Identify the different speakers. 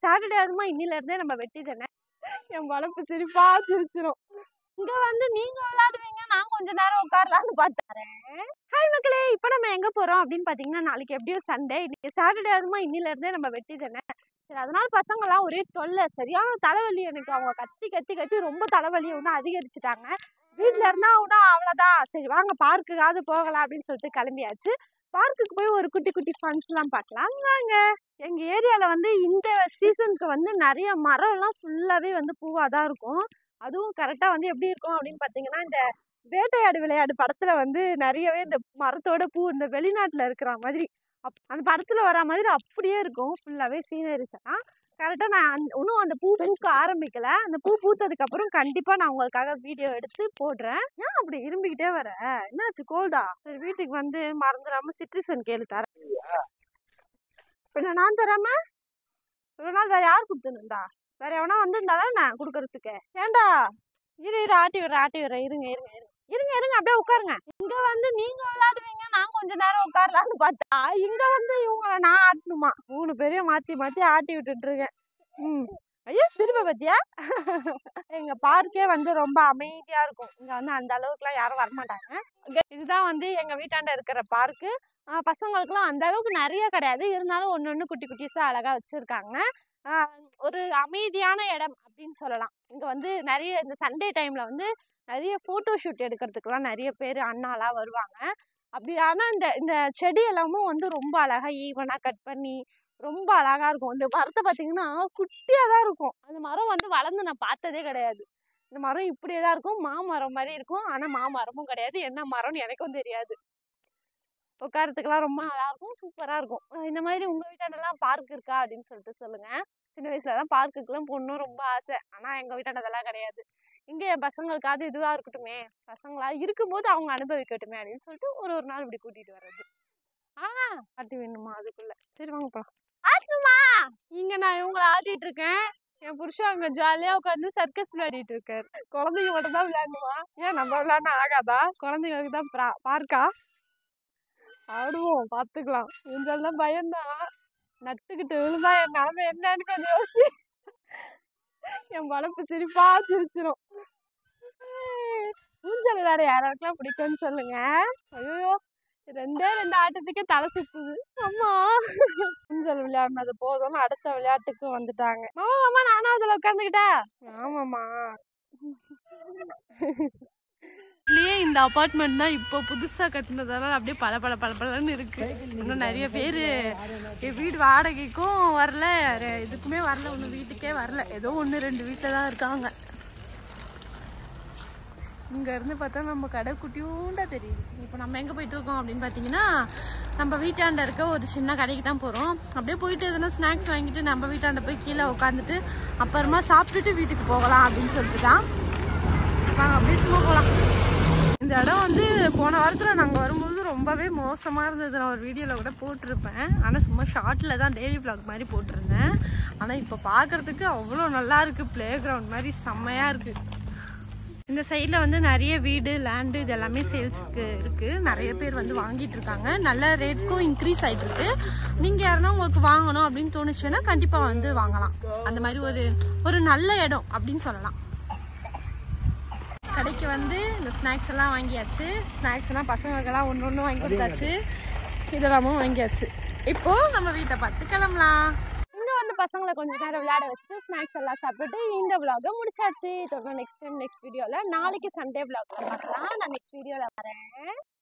Speaker 1: Saturday அதுமா இன்னிலேருந்தே நம்ம வெட்டி தானே. என் வளர்ப்பு சிரிப்பா சிரிச்சிரும். இங்க வந்து நீங்க விளையாடுவீங்க, நான் கொஞ்ச நேரம் உட்காரலான்னு பார்த்தேன். ஹாய் மக்களே, இப்போ நம்ம எங்க போறோம் அப்படின்னு பாத்தீங்கன்னா, நாளைக்கு எப்படியும் சண்டே, இன்னைக்கு சாட்டர்டே அதுமா இன்னிலேருந்தே நம்ம வெட்டி தானே. சரி, அதனால பசங்கள்லாம் ஒரே தொல்லை, சரியான தலைவலி எனக்கு. அவங்க கத்தி கத்தி கத்தி ரொம்ப தலைவலியை ஒன்றும் அதிகரிச்சுட்டாங்க. வீட்டில் இருந்தா ஒன்றும் அவ்வளோதான். சரி வாங்க பார்க்குக்காவது போகலாம் அப்படின்னு சொல்லிட்டு கிளம்பியாச்சு. பார்க்குக்கு போய் ஒரு குட்டி குட்டி ஃபன்ஸ்லாம் பார்க்கலாம் வாங்க. எங்கள் ஏரியாவில் வந்து இந்த சீசனுக்கு வந்து நிறைய மரம்லாம் ஃபுல்லாகவே வந்து பூவாக தான் இருக்கும். அதுவும் கரெக்டாக வந்து எப்படி இருக்கும் அப்படின்னு பார்த்தீங்கன்னா, இந்த வேட்டையாடு விளையாடு படத்துல வந்து நிறையவே இந்த மரத்தோட பூ இந்த வெளிநாட்டுல இருக்கிற மாதிரி அந்த படத்துல வர மாதிரி அப்படியே இருக்கும். ஃபுல்லாவே சீனரிஸ் எல்லாம் கரெக்டா. நான் இன்னும் அந்த பூ பூக்க ஆரம்பிக்கல. அந்த பூ பூத்ததுக்கு அப்புறம் கண்டிப்பா நான் உங்களுக்காக வீடியோ எடுத்து போடுறேன். ஏன் அப்படி இரும்பிக்கிட்டே வர? என்னாச்சு, கோல்டா? சரி, வீட்டுக்கு வந்து மறந்துடாம சிட்ரிசன் கேளு தரேன். பின்ன நான் தராம ஒரு நாள் வேற யார் கொடுத்துருந்தா? வேற எவனா வந்திருந்தாதான் நான் கொடுக்கறதுக்கு. ஏண்டா இரு இரு ஆட்டி விடுறேன். இருங்க இருங்க இருங்க இருங்க இருங்க அப்படியே உட்காருங்க. இங்க வந்து நீங்க விளையாடுவீங்க, நான் கொஞ்ச நேரம் உட்காரலான்னு பார்த்தா இங்க வந்து இவங்களை நான் ஆட்டணுமா? 3 பேரையும் மாத்தி மாத்தி ஆட்டி விட்டுட்டு இருக்கேன். ஐயோ சிரிப்பை பத்தியா? எங்க பார்க்கே வந்து ரொம்ப அமைதியா இருக்கும். இங்க வந்து அந்த அளவுக்குலாம் யாரும் வரமாட்டாங்க. இதுதான் வந்து எங்க வீட்டாண்ட இருக்கிற பார்க்கு. பசங்களுக்குலாம் அந்த அளவுக்கு நிறைய கிடையாது, இருந்தாலும் ஒன்னொன்னு குட்டி குட்டிஸா அழகா வச்சிருக்காங்க. ஒரு அமைதியான இடம் அப்படின்னு சொல்லலாம். இங்க வந்து நிறைய இந்த சண்டே டைம்ல வந்து நிறைய போட்டோ ஷூட் எடுக்கிறதுக்குலாம் நிறைய பேர் அண்ணாலாம் வருவாங்க. அப்படி ஆனால் இந்த இந்த செடி எல்லாமும் வந்து ரொம்ப அழகா ஈவனா கட் பண்ணி ரொம்ப அழகா இருக்கும். இந்த மரத்தை பார்த்தீங்கன்னா குட்டியா தான் இருக்கும். அந்த மரம் வந்து வளர்ந்து நான் பார்த்ததே கிடையாது. இந்த மரம் இப்படியே தான் இருக்கும், மாமரம் மாதிரி இருக்கும். ஆனா மாமரமும் கிடையாது, என்ன மரம்னு எனக்கும் தெரியாது. உட்காரத்துக்குலாம் ரொம்ப நல்லா இருக்கும், சூப்பரா இருக்கும். இந்த மாதிரி உங்க வீட்டாண்டெல்லாம் பார்க் இருக்கா அப்படின்னு சொல்லிட்டு சொல்லுங்க. சின்ன வயசுலதான் பார்க்குக்குலாம் போகணும் ரொம்ப ஆசை. ஆனா எங்க வீட்டாண்ட அதெல்லாம் கிடையாது. இங்க என் பசங்களுக்காவது இதுவா இருக்கட்டுமே, பசங்களா இருக்கும்போது அவங்க அனுபவிக்கட்டுமே அப்படின்னு சொல்லிட்டு ஒரு ஒரு நாள் இப்படி கூட்டிட்டு வர்றது. ஆட்டி வேணுமா அதுக்குள்ள? சரி வாங்க போலாம். ஆட்டணுமா? இங்க நான் இவங்களை ஆட்டிட்டு இருக்கேன். என் புருஷன் அங்க ஜாலியா உட்காந்து சர்க்கஸ் விளையாடிட்டு இருக்காரு. குழந்தைங்க மட்டும் தான் விளையாடணுமா? ஏன் நம்ம விளையாடனா ஆகாதா? குழந்தைங்களுக்கு தான் பார்க்கா? ஆடுவோம், பாத்துக்கலாம். இதெல்லாம் பயம்தான். நட்டுக்கிட்டு விழுந்தா என் நிலைமை என்னன்னு கொஞ்சம் யோசி. என் வளர்ப்பு சிரிப்பா சிரிச்சிரும். ஊஞ்சல் விளையாட யாராருக்கெல்லாம் பிடிக்கும்னு சொல்லுங்க. ஐயோ, 2 ஆட்டத்துக்கே தலை சுத்துது. அம்மா, ஊஞ்சல் விளையாடுனது போதும், அடுத்த விளையாட்டுக்கு வந்துட்டாங்க. மாமா நானும் அதுல உட்காந்துக்கிட்டா? ஆமாமா. இந்த அபார்ட்மெண்ட் தான் இப்போ புதுசா கட்டினதால அப்படியே பல இருக்கு. இன்னும் நிறைய பேரு வீடு வாடகைக்கும் வரல, இதுக்குமே வரல, ஒன்றும் வீட்டுக்கே வரல. ஏதோ 1-2 வீட்டில் தான் இருக்காங்க. இங்க இருந்து பார்த்தா நம்ம கடை குட்டியூண்டா தெரியுது. இப்போ நம்ம எங்க போயிட்டு இருக்கோம் அப்படின்னு பார்த்தீங்கன்னா, நம்ம வீட்டாண்ட இருக்க ஒரு சின்ன கடைக்கு தான் போறோம். அப்படியே போயிட்டு எதனா ஸ்நாக்ஸ் வாங்கிட்டு நம்ம வீட்டாண்ட போய் கீழே உட்காந்துட்டு அப்புறமா சாப்பிட்டுட்டு வீட்டுக்கு போகலாம் அப்படின்னு சொல்லிட்டு தான் வாங்க அப்படியே சும்மா போகலாம். இந்த இடம் வந்து போன வாரத்தில் நாங்கள் வரும்போது ரொம்பவே மோசமாக இருந்தது. நான் ஒரு வீடியோவில் கூட போட்டிருப்பேன், ஆனால் சும்மா ஷார்ட்டில் தான் டெய்லி விளாக் மாதிரி போட்டிருந்தேன். ஆனால் இப்போ பார்க்குறதுக்கு அவ்வளோ நல்லா இருக்குது, பிளே கிரவுண்ட் மாதிரி செம்மையாக இருக்குது. இந்த சைடில் வந்து நிறைய வீடு, லேண்டு இது எல்லாமே சேல்ஸுக்கு இருக்குது. நிறைய பேர் வந்து வாங்கிட்டு இருக்காங்க. நல்ல ரேட்டுக்கும் இன்க்ரீஸ் ஆகிட்டு இருக்கு. நீங்கள் யாருன்னா உங்களுக்கு வாங்கணும் அப்படின்னு தோணுச்சுன்னா கண்டிப்பாக வந்து வாங்கலாம். அந்த மாதிரி ஒரு நல்ல இடம் அப்படின்னு சொல்லலாம். கடைக்கு வந்து இந்த ஸ்நாக்ஸ் எல்லாம் வாங்கியாச்சு. ஸ்நாக்ஸ் எல்லாம் பசங்களுக்கெல்லாம் ஒன்று வாங்கி கொடுத்தாச்சு. இதெல்லாமும் வாங்கியாச்சு. இப்போ நம்ம வீட்டை பார்த்து கிளம்பலாம். இங்க வந்து பசங்களை கொஞ்சம் நேரம் விளையாட வச்சுட்டு ஸ்நாக்ஸ் எல்லாம் சாப்பிட்டுட்டு இந்த விளாக முடிச்சாச்சு. நெக்ஸ்ட் வீடியோல நாளைக்கு சண்டே விளாக் பார்க்கலாம். நான் நெக்ஸ்ட் வீடியோல வரேன்.